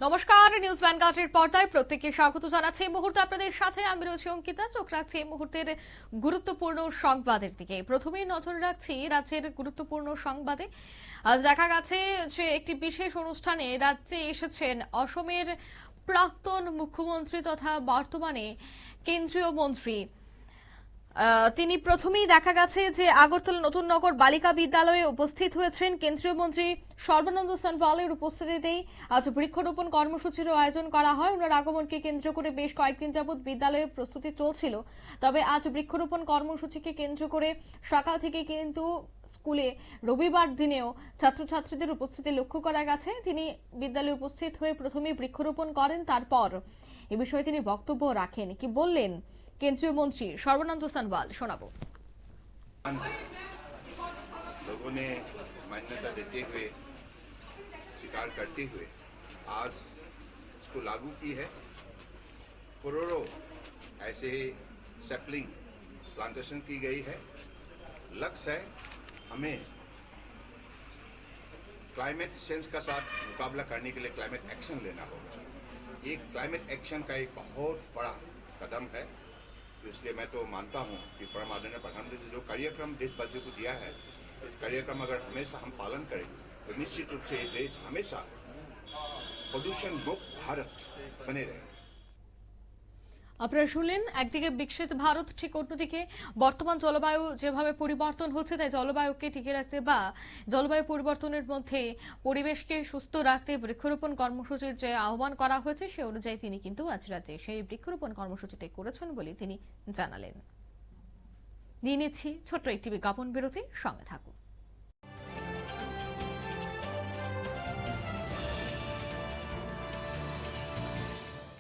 নমস্কার, নিউজ ভ্যানগার্ডের পর্দায় প্রত্যেককে স্বাগত জানাচ্ছি। এই মুহূর্তে আপনাদের সাথে আমি রয়েছি অঙ্কিতা। চোখ রাখছি এই মুহূর্তের গুরুত্বপূর্ণ সংবাদের দিকে। প্রথমেই নজর রাখছি রাজ্যের গুরুত্বপূর্ণ সংবাদে। আজ দেখা গেছে যে একটি বিশেষ অনুষ্ঠানে রাজ্যে এসেছেন অসমের প্রাক্তন মুখ্যমন্ত্রী তথা বর্তমানে কেন্দ্রীয় মন্ত্রী। তিনি প্রথমেই দেখা গেছে যে আগরতলা নতুন নগর বালিকা বিদ্যালয়ে উপস্থিত হয়েছেন কেন্দ্রীয় মন্ত্রী সর্বানন্দ সোনোয়ালের উপস্থিতিতেই আজ বৃক্ষরোপণ কর্মসূচিরও আয়োজন করা হয়। ওনার আগমনকে কেন্দ্র করে বেশ কয়েকদিন যাবৎ বিদ্যালয়ে প্রস্তুতি চলছিল, তবে আজ বৃক্ষরোপণ কর্মসূচিকে কেন্দ্র করে সকাল থেকে কিন্তু স্কুলে রবিবার দিনেও ছাত্রছাত্রীদের উপস্থিতি লক্ষ্য করা গেছে। তিনি বিদ্যালয়ে উপস্থিত হয়ে প্রথমে বৃক্ষরোপণ করেন, তারপর এ বিষয়ে তিনি বক্তব্য রাখেন। কি বললেন केंद्रीय मंत्री सर्बानंद सोनोवाल शोनाबो। लोगों ने मान्यता देते हुए स्वीकार करते हुए आज इसको लागू की है। करोड़ों ऐसे सैपलिंग प्लांटेशन की गई है। लक्ष्य है हमें क्लाइमेट चेंज का साथ मुकाबला करने के लिए क्लाइमेट एक्शन लेना होगा। ये क्लाइमेट एक्शन का एक बहुत बड़ा कदम है। इसलिए मैं तो मानता हूं कि परम आदरणीय प्रधानमंत्री ने जो कार्यक्रम देशवासियों को दिया है, इस कार्यक्रम अगर हमेशा हम पालन करें तो निश्चित रूप से ये देश हमेशा प्रदूषण मुक्त भारत बने रहे। আপনারা শুনলেন, একদিকে বিকশিত ভারত, ঠিক অন্যদিকে বর্তমান জলবায়ু যেভাবে পরিবর্তন হচ্ছে, তাই জলবায়ুকে টিকে রাখতে বা জলবায়ু পরিবর্তনের মধ্যে পরিবেশকে সুস্থ রাখতে বৃক্ষরোপণ কর্মসূচির যে আহ্বান করা হয়েছে সে অনুযায়ী তিনি কিন্তু আজ রাজ্যে সেই বৃক্ষরোপণ কর্মসূচিটি করেছেন বলে তিনি জানালেন। নিয়ে নিচ্ছি ছোট্ট একটি বিজ্ঞাপন বিরতি, সঙ্গে থাকুন।